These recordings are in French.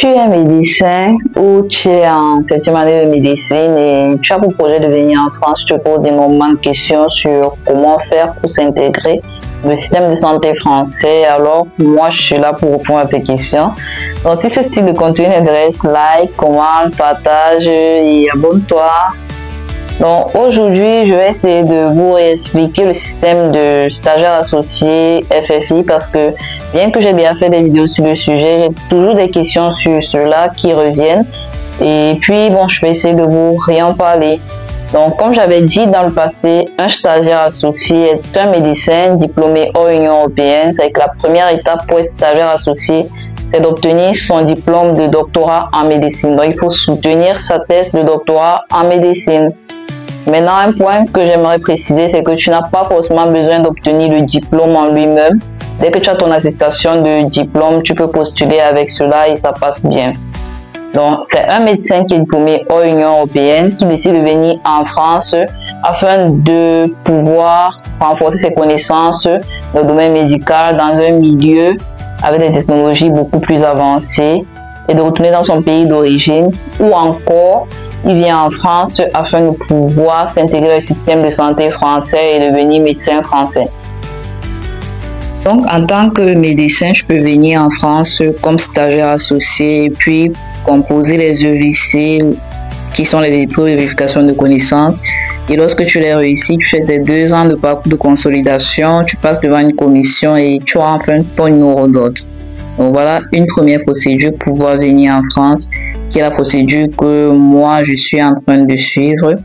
Tu es médecin ou tu es en 7e année de médecine et tu as pour projet de venir en France, tu te poses énormément de questions sur comment faire pour s'intégrer dans le système de santé français. Alors, moi, je suis là pour répondre à tes questions. Donc, si ce style de contenu t'intéresse, like, commente, partage et abonne-toi. Donc, aujourd'hui, je vais essayer de vous réexpliquer le système de stagiaire associé FFI parce que bien que j'ai déjà fait des vidéos sur le sujet, j'ai toujours des questions sur cela qui reviennent. Et puis, bon, je vais essayer de vous en parler. Donc, comme j'avais dit dans le passé, un stagiaire associé est un médecin diplômé hors Union européenne. C'est que la première étape pour être stagiaire associé, c'est d'obtenir son diplôme de doctorat en médecine. Donc, il faut soutenir sa thèse de doctorat en médecine. Maintenant, un point que j'aimerais préciser, c'est que tu n'as pas forcément besoin d'obtenir le diplôme en lui-même. Dès que tu as ton attestation de diplôme, tu peux postuler avec cela et ça passe bien. Donc, c'est un médecin qui est diplômé hors Union européenne qui décide de venir en France afin de pouvoir renforcer ses connaissances dans le domaine médical dans un milieu avec des technologies beaucoup plus avancées et de retourner dans son pays d'origine ou encore il vient en France afin de pouvoir s'intégrer au système de santé français et devenir médecin français. Donc, en tant que médecin, je peux venir en France comme stagiaire associé et puis composer les EVC qui sont les épreuves de vérification de connaissances. Et lorsque tu les réussis, tu fais tes 2 ans de parcours de consolidation, tu passes devant une commission et tu as enfin ton numéro d'ordre. Donc voilà une première procédure pour pouvoir venir en France, qui est la procédure que moi je suis en train de suivre.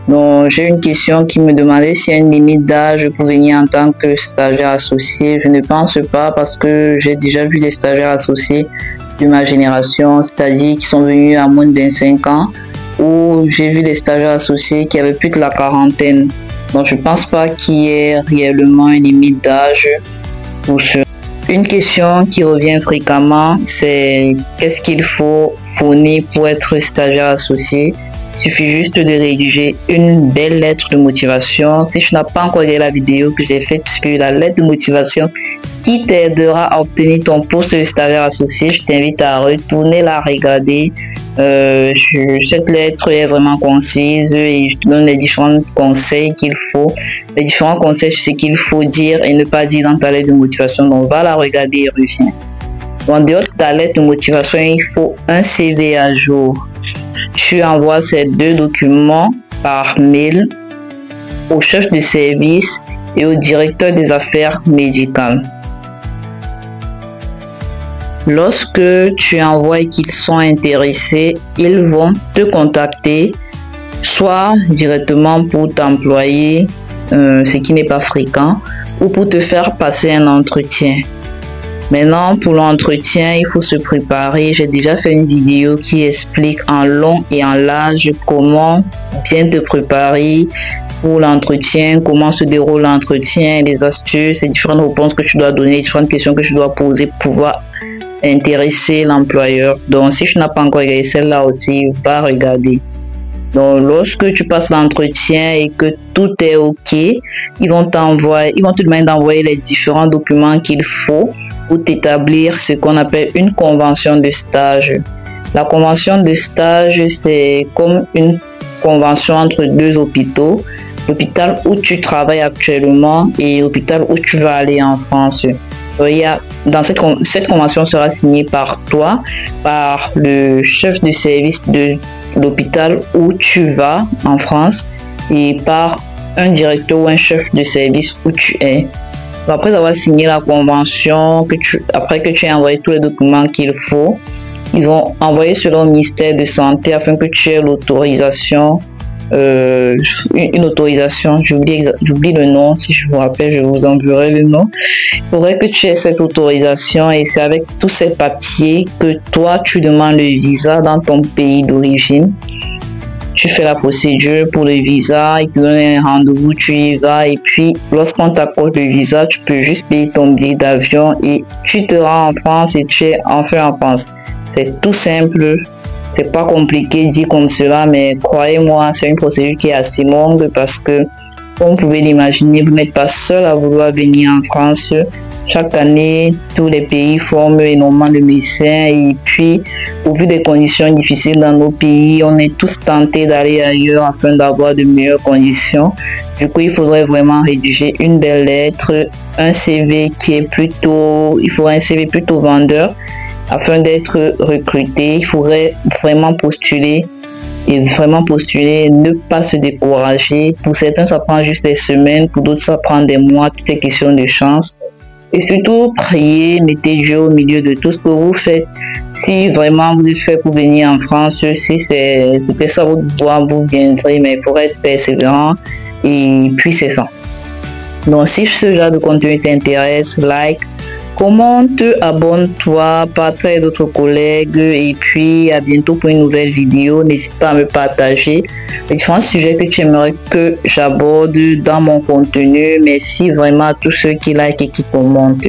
Donc j'ai une question qui me demandait s'il y a une limite d'âge pour venir en tant que stagiaire associé. Je ne pense pas parce que j'ai déjà vu des stagiaires associés de ma génération, c'est-à-dire qui sont venus à moins de 25 ans, ou j'ai vu des stagiaires associés qui avaient plus de la quarantaine. Donc je ne pense pas qu'il y ait réellement une limite d'âge pour ce. Une question qui revient fréquemment, c'est qu'est-ce qu'il faut fournir pour être stagiaire associé? Il suffit juste de rédiger une belle lettre de motivation. Si tu n'as pas encore regardé la vidéo que j'ai faite sur la lettre de motivation qui t'aidera à obtenir ton poste de stagiaire associé, je t'invite à retourner la regarder. Cette lettre est vraiment concise et je te donne les différents conseils qu'il faut, les différents conseils sur ce qu'il faut dire et ne pas dire dans ta lettre de motivation. Donc, va la regarder et reviens. En dehors de ta lettre de motivation, il faut un CV à jour. Tu envoies ces 2 documents par mail au chef de service et au directeur des affaires médicales. Lorsque tu envoies et qu'ils sont intéressés, ils vont te contacter, soit directement pour t'employer, ce qui n'est pas fréquent, ou pour te faire passer un entretien. Maintenant, pour l'entretien, il faut se préparer. J'ai déjà fait une vidéo qui explique en long et en large comment bien te préparer pour l'entretien, comment se déroule l'entretien, les astuces, les différentes réponses que tu dois donner, les différentes questions que tu dois poser pour pouvoir intéresser l'employeur. Donc, si tu n'as pas encore regardé celle-là aussi, va regarder. Donc, lorsque tu passes l'entretien et que tout est OK, ils vont te demander d'envoyer les différents documents qu'il faut pour t'établir ce qu'on appelle une convention de stage. La convention de stage, c'est comme une convention entre 2 hôpitaux, l'hôpital où tu travailles actuellement et l'hôpital où tu vas aller en France. Cette convention sera signée par toi, par le chef de service de l'hôpital où tu vas en France et par un directeur ou un chef de service où tu es. Après avoir signé la convention, après que tu aies envoyé tous les documents qu'il faut, ils vont envoyer cela au ministère de Santé afin que tu aies l'autorisation, une autorisation, j'oublie le nom, si je vous rappelle, je vous enverrai le nom. Il faudrait que tu aies cette autorisation et c'est avec tous ces papiers que toi, tu demandes le visa dans ton pays d'origine. Tu fais la procédure pour le visa, ils te donnent un rendez-vous, tu y vas et puis lorsqu'on t'accorde le visa, tu peux juste payer ton billet d'avion et tu te rends en France et tu es enfin en France. C'est tout simple, c'est pas compliqué dit comme cela, mais croyez-moi, c'est une procédure qui est assez longue parce que, comme vous pouvez l'imaginer, vous n'êtes pas seul à vouloir venir en France. Chaque année, tous les pays forment énormément de médecins et puis, au vu des conditions difficiles dans nos pays, on est tous tentés d'aller ailleurs afin d'avoir de meilleures conditions. Du coup, il faudrait vraiment rédiger une belle lettre, un CV qui est plutôt, il faudrait un CV plutôt vendeur afin d'être recruté. Il faudrait vraiment postuler ne pas se décourager. Pour certains, ça prend juste des semaines, pour d'autres, ça prend des mois. Tout est question de chance. Et surtout, priez, mettez Dieu au milieu de tout ce que vous faites. Si vraiment vous êtes fait pour venir en France, si c'était ça votre voie, vous viendrez, mais il faudrait être persévérant. Et puis, c'est ça. Donc, si ce genre de contenu t'intéresse, like, commente, abonne-toi, partage d'autres collègues et puis à bientôt pour une nouvelle vidéo. N'hésite pas à me partager les différents sujets que tu aimerais que j'aborde dans mon contenu. Merci vraiment à tous ceux qui like et qui commentent.